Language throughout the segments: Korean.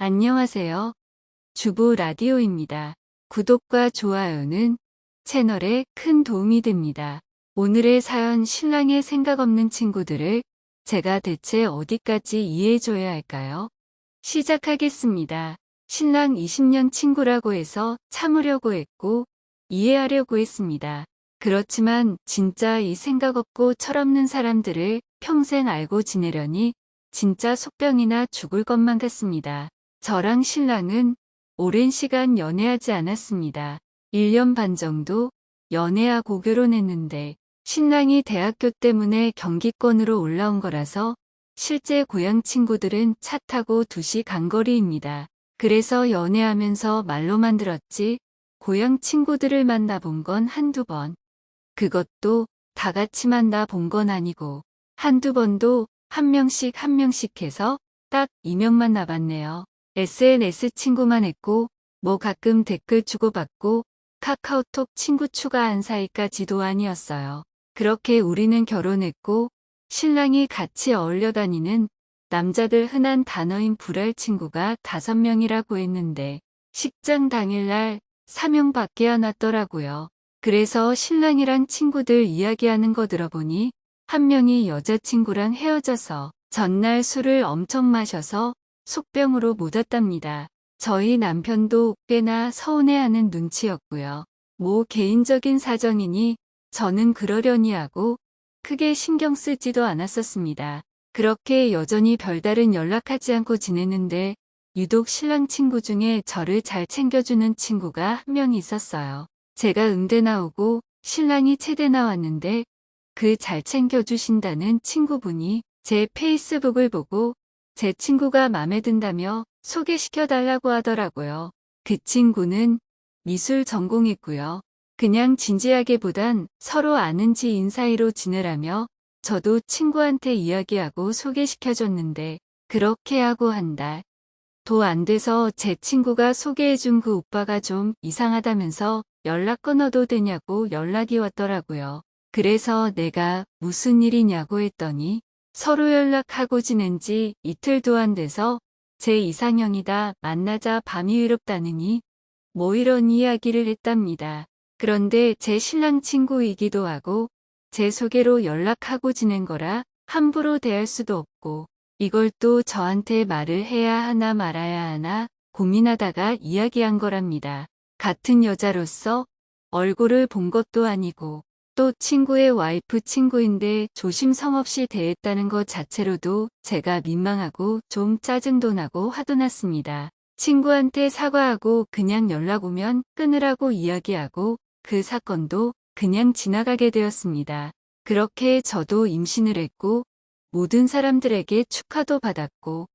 안녕하세요. 주부 라디오입니다. 구독과 좋아요는 채널에 큰 도움이 됩니다. 오늘의 사연 신랑의 생각 없는 친구들을 제가 대체 어디까지 이해해줘야 할까요? 시작하겠습니다. 신랑 20년 친구라고 해서 참으려고 했고 이해하려고 했습니다. 그렇지만 진짜 이 생각 없고 철없는 사람들을 평생 알고 지내려니 진짜 속병이나 죽을 것만 같습니다. 저랑 신랑은 오랜 시간 연애하지 않았습니다. 1년 반 정도 연애하고 결혼했는데 신랑이 대학교 때문에 경기권으로 올라온 거라서 실제 고향 친구들은 차 타고 2시 간거리입니다. 그래서 연애하면서 말로만 들었지 고향 친구들을 만나본 건 한두 번. 그것도 다 같이 만나본 건 아니고 한두 번도 한 명씩 해서 딱 2명만 나봤네요. SNS 친구만 했고 뭐 가끔 댓글 주고받고 카카오톡 친구 추가한 사이까지도 아니었어요. 그렇게 우리는 결혼했고 신랑이 같이 어울려 다니는 남자들 흔한 단어인 불알 친구가 5명이라고 했는데 식장 당일날 3명밖에 안 왔더라고요. 그래서 신랑이랑 친구들 이야기하는 거 들어보니 한 명이 여자친구랑 헤어져서 전날 술을 엄청 마셔서 속병으로 못 왔답니다. 저희 남편도 꽤나 서운해하는 눈치였고요. 뭐 개인적인 사정이니 저는 그러려니 하고 크게 신경 쓰지도 않았었습니다. 그렇게 여전히 별다른 연락하지 않고 지냈는데 유독 신랑 친구 중에 저를 잘 챙겨주는 친구가 한 명 있었어요. 제가 음대 나오고 신랑이 체대 나왔는데 그 잘 챙겨주신다는 친구분이 제 페이스북을 보고 제 친구가 마음에 든다며 소개시켜달라고 하더라고요. 그 친구는 미술 전공했고요. 그냥 진지하게 보단 서로 아는 지인 사이로 지내라며 저도 친구한테 이야기하고 소개시켜줬는데 그렇게 하고 한 달 도 안 돼서 제 친구가 소개해준 그 오빠가 좀 이상하다면서 연락 끊어도 되냐고 연락이 왔더라고요. 그래서 내가 무슨 일이냐고 했더니 서로 연락하고 지낸 지 이틀도 안 돼서 제 이상형이다 만나자 밤이 외롭다느니 뭐 이런 이야기를 했답니다. 그런데 제 신랑 친구이기도 하고 제 소개로 연락하고 지낸 거라 함부로 대할 수도 없고 이걸 또 저한테 말을 해야 하나 말아야 하나 고민하다가 이야기한 거랍니다. 같은 여자로서 얼굴을 본 것도 아니고 또 친구의 와이프 친구인데 조심성 없이 대했다는 것 자체로도 제가 민망하고 좀 짜증도 나고 화도 났습니다. 친구한테 사과하고 그냥 연락 오면 끊으라고 이야기하고 그 사건도 그냥 지나가게 되었습니다. 그렇게 저도 임신을 했고 모든 사람들에게 축하도 받았고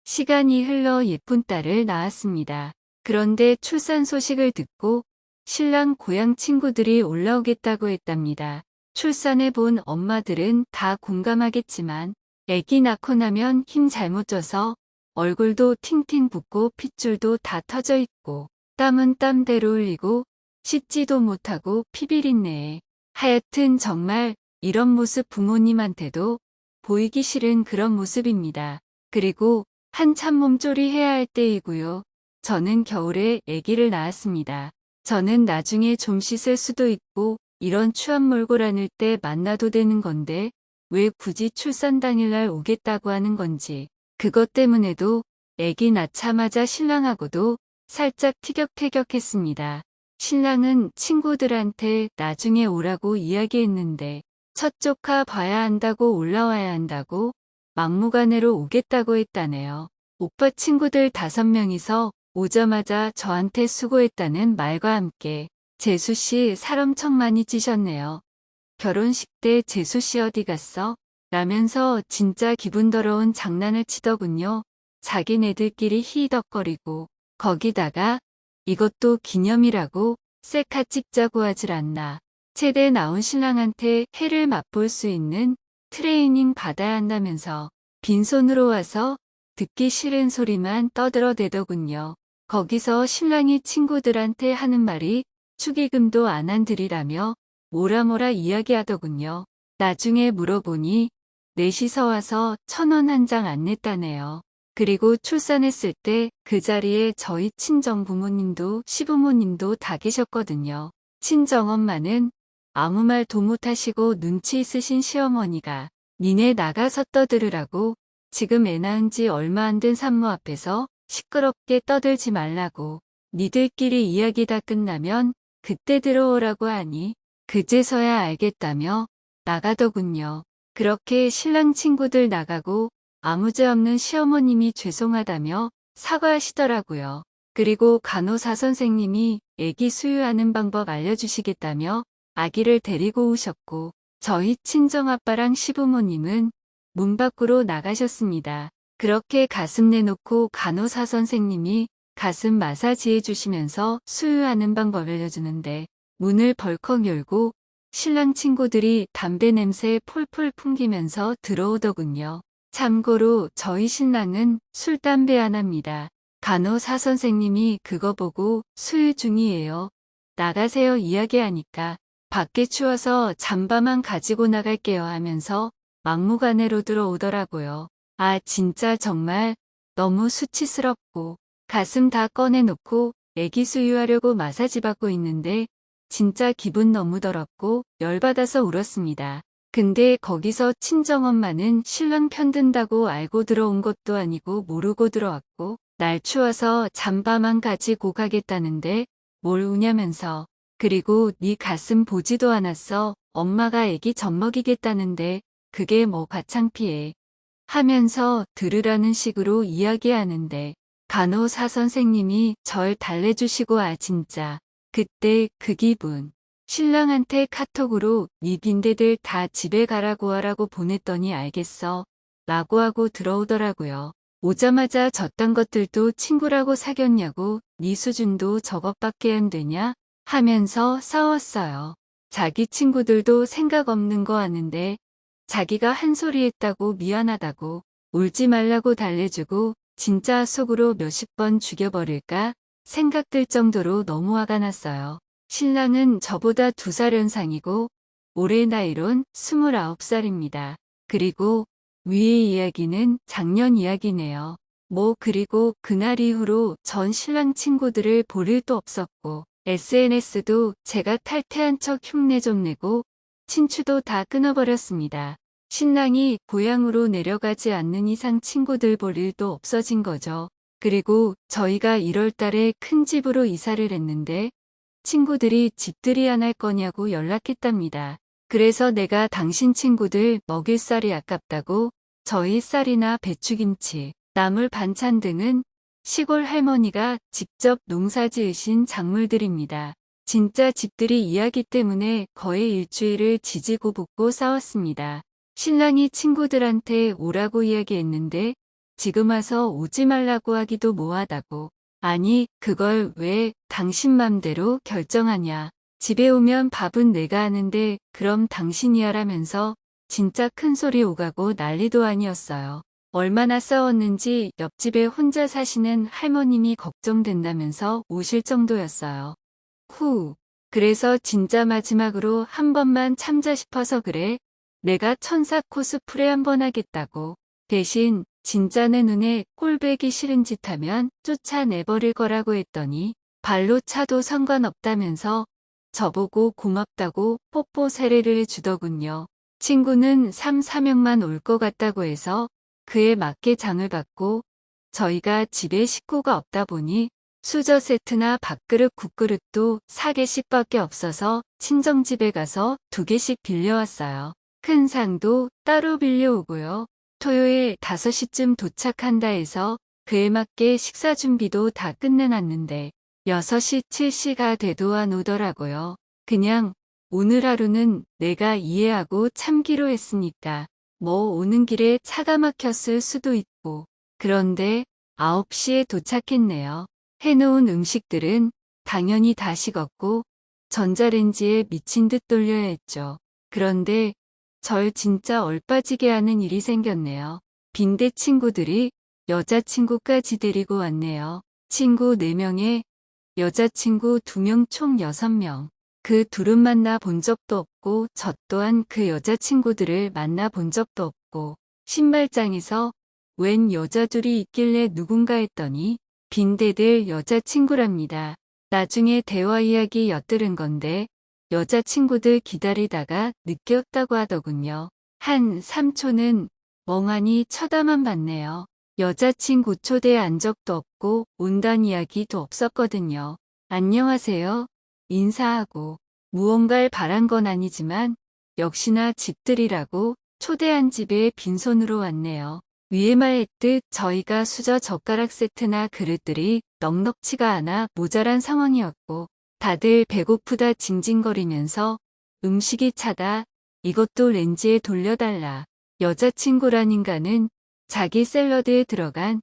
시간이 흘러 예쁜 딸을 낳았습니다. 그런데 출산 소식을 듣고 신랑 고향 친구들이 올라오겠다고 했답니다. 출산해 본 엄마들은 다 공감하겠지만 아기 낳고 나면 힘 잘못 줘서 얼굴도 팅팅 붓고 핏줄도 다 터져 있고 땀은 땀대로 흘리고 씻지도 못하고 피비린내에 하여튼 정말 이런 모습 부모님한테도 보이기 싫은 그런 모습입니다. 그리고 한참 몸조리 해야 할 때이고요. 저는 겨울에 아기를 낳았습니다. 저는 나중에 좀 씻을 수도 있고 이런 추한 몰골 않을 때 만나도 되는 건데 왜 굳이 출산 당일날 오겠다고 하는 건지 그것 때문에도 아기 낳자마자 신랑하고도 살짝 티격태격했습니다. 신랑은 친구들한테 나중에 오라고 이야기했는데 첫 조카 봐야 한다고 올라와야 한다고 막무가내로 오겠다고 했다네요. 오빠 친구들 5명이서 오자마자 저한테 수고했다는 말과 함께 재수씨 살 엄청 많이 찌셨네요. 결혼식 때 재수씨 어디 갔어? 라면서 진짜 기분 더러운 장난을 치더군요. 자기네들끼리 히덕거리고 거기다가 이것도 기념이라고 셀카 찍자고 하질 않나. 체대 나온 신랑한테 해를 맛볼 수 있는 트레이닝 받아야 한다면서 빈손으로 와서 듣기 싫은 소리만 떠들어대더군요. 거기서 신랑이 친구들한테 하는 말이 축의금도 안 한들이라며 뭐라 이야기하더군요. 나중에 물어보니 넷이서 와서 1,000원 한 장 안 냈다네요. 그리고 출산했을 때 그 자리에 저희 친정 부모님도 시부모님도 다 계셨거든요. 친정엄마는 아무 말도 못하시고 눈치 있으신 시어머니가 니네 나가서 떠들으라고 지금 애 낳은 지 얼마 안 된 산모 앞에서 시끄럽게 떠들지 말라고 니들끼리 이야기 다 끝나면 그때 들어오라고 하니 그제서야 알겠다며 나가더군요. 그렇게 신랑 친구들 나가고 아무 죄 없는 시어머님이 죄송하다며 사과하시더라고요. 그리고 간호사 선생님이 아기 수유하는 방법 알려주시겠다며 아기를 데리고 오셨고 저희 친정아빠랑 시부모님은 문 밖으로 나가셨습니다. 그렇게 가슴 내놓고 간호사 선생님이 가슴 마사지 해주시면서 수유하는 방법 알려주는데 문을 벌컥 열고 신랑 친구들이 담배 냄새 폴폴 풍기면서 들어오더군요. 참고로 저희 신랑은 술, 담배 안 합니다. 간호사 선생님이 그거 보고 수유 중이에요. 나가세요 이야기하니까 밖에 추워서 잠바만 가지고 나갈게요 하면서 막무가내로 들어오더라고요. 아 진짜 정말 너무 수치스럽고 가슴 다 꺼내놓고 애기 수유하려고 마사지 받고 있는데 진짜 기분 너무 더럽고 열받아서 울었습니다. 근데 거기서 친정엄마는 신랑 편든다고 알고 들어온 것도 아니고 모르고 들어왔고 날 추워서 잠바만 가지고 가겠다는데 뭘 우냐면서 그리고 네 가슴 보지도 않았어. 엄마가 애기 젖먹이겠다는데 그게 뭐 가창피해 하면서 들으라는 식으로 이야기하는데 간호사 선생님이 절 달래주시고 아 진짜 그때 그 기분 신랑한테 카톡으로 네 빈대들 다 집에 가라고 하라고 보냈더니 알겠어 라고 하고 들어오더라고요. 오자마자 저딴 것들도 친구라고 사귀었냐고 네 수준도 저것밖에 안 되냐 하면서 싸웠어요. 자기 친구들도 생각 없는 거 아는데 자기가 한 소리 했다고 미안하다고 울지 말라고 달래주고 진짜 속으로 몇십 번 죽여버릴까 생각들 정도로 너무 화가 났어요. 신랑은 저보다 2살 연상이고 올해 나이론 29살입니다. 그리고 위의 이야기는 작년 이야기네요. 뭐 그리고 그날 이후로 전 신랑 친구들을 볼 일도 없었고 SNS도 제가 탈퇴한 척 흉내 좀 내고 친추도 다 끊어버렸습니다. 신랑이 고향으로 내려가지 않는 이상 친구들 볼 일도 없어진 거죠. 그리고 저희가 1월 달에 큰 집으로 이사를 했는데 친구들이 집들이 안 할 거냐고 연락했답니다. 그래서 내가 당신 친구들 먹일 쌀이 아깝다고 저희 쌀이나 배추김치, 나물 반찬 등은 시골 할머니가 직접 농사 지으신 작물들입니다. 진짜 집들이 이야기 때문에 거의 일주일을 지지고 볶고 싸웠습니다. 신랑이 친구들한테 오라고 이야기했는데 지금 와서 오지 말라고 하기도 뭐하다고. 아니 그걸 왜 당신 맘대로 결정하냐. 집에 오면 밥은 내가 하는데 그럼 당신이 하라면서 진짜 큰 소리 오가고 난리도 아니었어요. 얼마나 싸웠는지 옆집에 혼자 사시는 할머님이 걱정된다면서 오실 정도였어요. 그래서 진짜 마지막으로 한 번만 참자 싶어서 그래. 내가 천사 코스프레 한번 하겠다고. 대신 진짜 내 눈에 꼴배기 싫은 짓 하면 쫓아내버릴 거라고 했더니 발로 차도 상관없다면서 저보고 고맙다고 뽀뽀 세례를 해주더군요. 친구는 3, 4명만 올 것 같다고 해서 그에 맞게 장을 받고 저희가 집에 식구가 없다 보니 수저 세트나 밥그릇 국그릇도 4개씩밖에 없어서 친정집에 가서 2개씩 빌려왔어요. 큰 상도 따로 빌려오고요. 토요일 5시쯤 도착한다 해서 그에 맞게 식사 준비도 다 끝내놨는데 6시, 7시가 돼도 안 오더라고요. 그냥 오늘 하루는 내가 이해하고 참기로 했으니까 뭐 오는 길에 차가 막혔을 수도 있고. 그런데 9시에 도착했네요. 해놓은 음식들은 당연히 다 식었고 전자레인지에 미친 듯 돌려야 했죠. 그런데 절 진짜 얼빠지게 하는 일이 생겼네요. 빈대 친구들이 여자친구까지 데리고 왔네요. 친구 4명에 여자친구 2명 총 6명. 그 둘은 만나 본 적도 없고 저 또한 그 여자친구들을 만나 본 적도 없고 신발장에서 웬 여자들이 있길래 누군가 했더니 빈대들 여자친구랍니다. 나중에 대화 이야기 엿들은 건데 여자친구들 기다리다가 늦게 왔다고 하더군요. 한 삼촌은 멍하니 쳐다만 봤네요. 여자친구 초대한 적도 없고 온다는 이야기도 없었거든요. 안녕하세요. 인사하고 무언가를 바란 건 아니지만 역시나 집들이라고 초대한 집에 빈손으로 왔네요. 위에 말했듯 저희가 수저 젓가락 세트나 그릇들이 넉넉치가 않아 모자란 상황이었고 다들 배고프다 징징거리면서 음식이 차다 이것도 렌즈에 돌려달라. 여자친구란 인간은 자기 샐러드에 들어간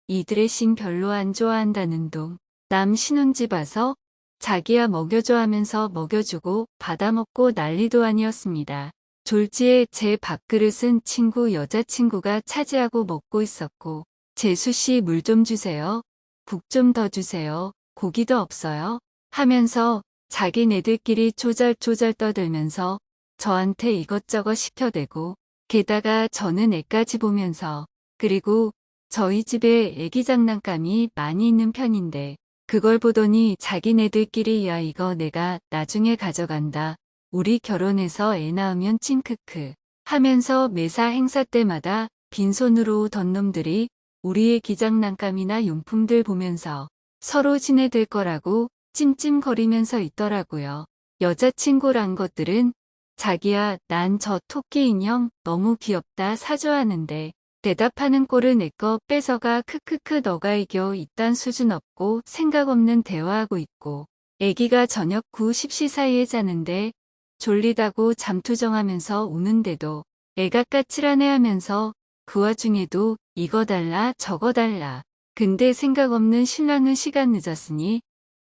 이 드레싱 별로 안 좋아한다는 둥. 남 신혼집 와서 자기야 먹여줘 하면서 먹여주고 받아먹고 난리도 아니었습니다. 졸지에 제 밥그릇은 친구 여자친구가 차지하고 먹고 있었고 재수씨 물 좀 주세요. 국 좀 더 주세요. 고기도 없어요. 하면서 자기네들끼리 조잘조잘 떠들면서 저한테 이것저것 시켜대고 게다가 저는 애까지 보면서 그리고 저희 집에 애기 장난감이 많이 있는 편인데 그걸 보더니 자기네들끼리 야 이거 내가 나중에 가져간다. 우리 결혼해서 애 낳으면 찡크크 하면서 매사 행사 때마다 빈손으로 오던 놈들이 우리의 기장난감이나 용품들 보면서 서로 지내들 거라고 찜찜거리면서 있더라고요. 여자친구란 것들은 자기야 난 저 토끼 인형 너무 귀엽다 사줘 하는데 대답하는 꼴은 내 거 뺏어가 크크크 너가 이겨 이딴 수준 없고 생각 없는 대화하고 있고 애기가 저녁 9, 10시 사이에 자는데 졸리다고 잠투정하면서 우는데도 애가 까칠하네 하면서 그 와중에도 이거 달라 저거 달라. 근데 생각 없는 신랑은 시간 늦었으니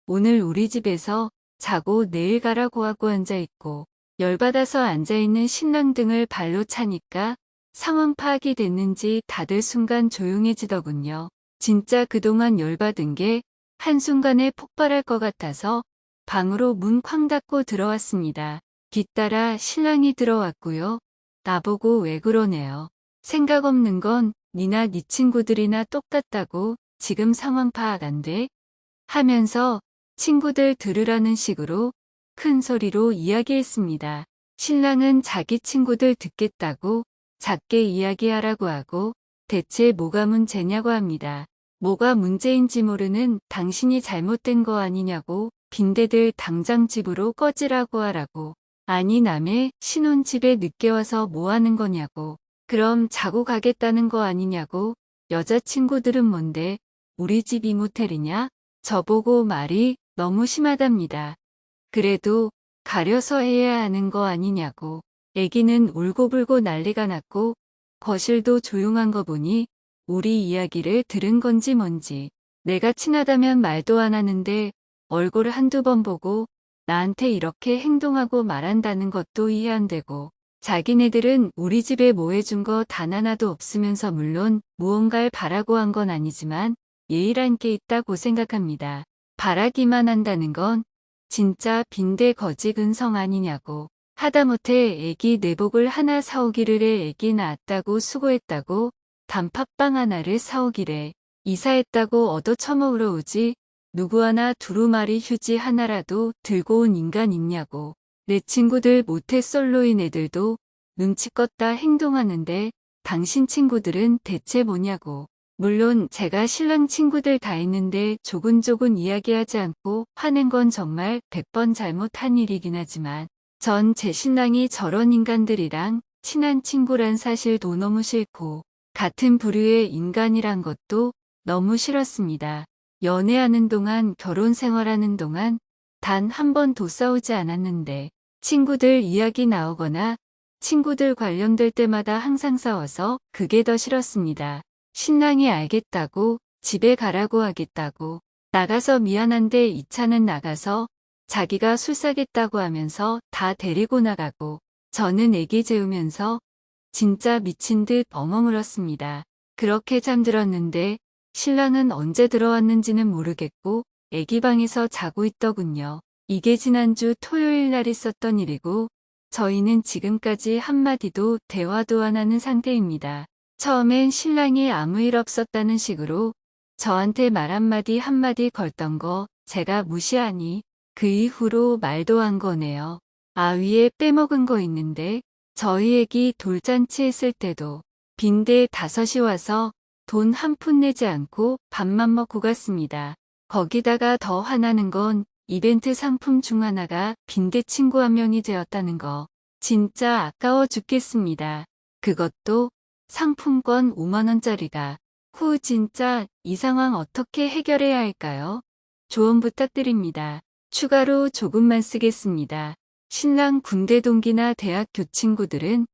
오늘 우리 집에서 자고 내일 가라고 하고 앉아있고 열받아서 앉아있는 신랑 등을 발로 차니까 상황 파악이 됐는지 다들 순간 조용해지더군요. 진짜 그동안 열받은 게 한순간에 폭발할 것 같아서 방으로 문 쾅 닫고 들어왔습니다. 뒤따라 신랑이 들어왔고요. 나보고 왜 그러네요. 생각 없는 건 니나 니 친구들이나 똑같다고 지금 상황 파악 안 돼? 하면서 친구들 들으라는 식으로 큰 소리로 이야기했습니다. 신랑은 자기 친구들 듣겠다고 작게 이야기하라고 하고 대체 뭐가 문제냐고 합니다. 뭐가 문제인지 모르는 당신이 잘못된 거 아니냐고 빈대들 당장 집으로 꺼지라고 하라고. 아니 남의 신혼집에 늦게 와서 뭐 하는 거냐고. 그럼 자고 가겠다는 거 아니냐고. 여자친구들은 뭔데 우리 집이 모텔이냐? 저보고 말이 너무 심하답니다. 그래도 가려서 해야 하는 거 아니냐고. 애기는 울고불고 난리가 났고 거실도 조용한 거 보니 우리 이야기를 들은 건지 뭔지. 내가 친하다면 말도 안 하는데 얼굴을 한두 번 보고 나한테 이렇게 행동하고 말한다는 것도 이해 안 되고 자기네들은 우리 집에 뭐 해준 거 단 하나도 없으면서 물론 무언가를 바라고 한 건 아니지만 예의란 게 있다고 생각합니다. 바라기만 한다는 건 진짜 빈대 거지 근성 아니냐고. 하다못해 애기 내복을 하나 사오기를 해 애기 낳았다고 수고했다고 단팥빵 하나를 사오기래 이사했다고 얻어 처먹으러 오지 누구 하나 두루마리 휴지 하나라도 들고 온 인간 있냐고. 내 친구들 모태솔로인 애들도 눈치껏 다 행동하는데 당신 친구들은 대체 뭐냐고. 물론 제가 신랑 친구들 다 있는데 조근조근 이야기하지 않고 화낸 건 정말 100번 잘못한 일이긴 하지만 전 제 신랑이 저런 인간들이랑 친한 친구란 사실도 너무 싫고 같은 부류의 인간이란 것도 너무 싫었습니다. 연애하는 동안 결혼 생활하는 동안 단 한 번도 싸우지 않았는데 친구들 이야기 나오거나 친구들 관련될 때마다 항상 싸워서 그게 더 싫었습니다. 신랑이 알겠다고 집에 가라고 하겠다고 나가서 미안한데 이 차는 나가서 자기가 술 사겠다고 하면서 다 데리고 나가고 저는 애기 재우면서 진짜 미친 듯 엉엉 울었습니다. 그렇게 잠들었는데 신랑은 언제 들어왔는지는 모르겠고 애기 방에서 자고 있더군요. 이게 지난주 토요일 날 있었던 일이고 저희는 지금까지 한마디도 대화도 안 하는 상태입니다. 처음엔 신랑이 아무 일 없었다는 식으로 저한테 말 한마디 걸던 거 제가 무시하니 그 이후로 말도 안 거네요. 아, 위에 빼먹은 거 있는데 저희 애기 돌잔치 했을 때도 빈대 5이 와서 돈 한 푼 내지 않고 밥만 먹고 갔습니다. 거기다가 더 화나는 건 이벤트 상품 중 하나가 빈대 친구 한 명이 되었다는 거. 진짜 아까워 죽겠습니다. 그것도 상품권 5만 원짜리가. 진짜 이 상황 어떻게 해결해야 할까요? 조언 부탁드립니다. 추가로 조금만 쓰겠습니다. 신랑 군대 동기나 대학교 친구들은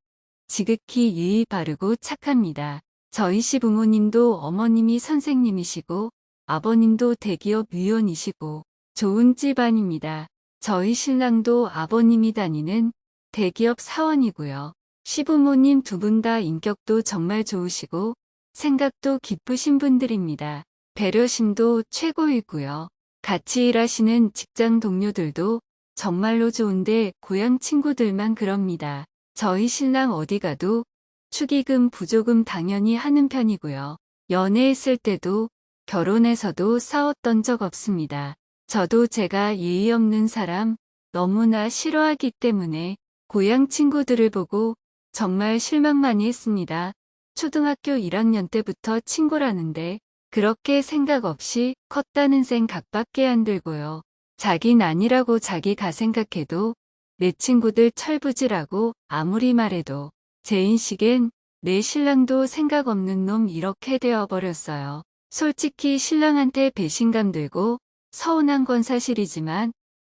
지극히 예의 바르고 착합니다. 저희 시부모님도 어머님이 선생님이시고 아버님도 대기업 위원이시고 좋은 집안입니다. 저희 신랑도 아버님이 다니는 대기업 사원이고요. 시부모님 두 분 다 인격도 정말 좋으시고 생각도 깊으신 분들입니다. 배려심도 최고이고요. 같이 일하시는 직장 동료들도 정말로 좋은데 고향 친구들만 그럽니다. 저희 신랑 어디 가도 축의금, 부조금 당연히 하는 편이고요. 연애했을 때도 결혼해서도 싸웠던 적 없습니다. 저도 제가 예의 없는 사람 너무나 싫어하기 때문에 고향 친구들을 보고 정말 실망 많이 했습니다. 초등학교 1학년 때부터 친구라는데 그렇게 생각 없이 컸다는 생각밖에 안 들고요. 자긴 아니라고 자기가 생각해도 내 친구들 철부지라고 아무리 말해도 제 인식엔 내 신랑도 생각 없는 놈 이렇게 되어버렸어요. 솔직히 신랑한테 배신감 들고 서운한 건 사실이지만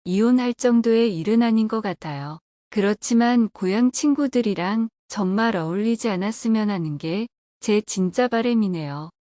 이혼할 정도의 일은 아닌 것 같아요. 그렇지만 고향 친구들이랑 정말 어울리지 않았으면 하는 게 제 진짜 바람이네요.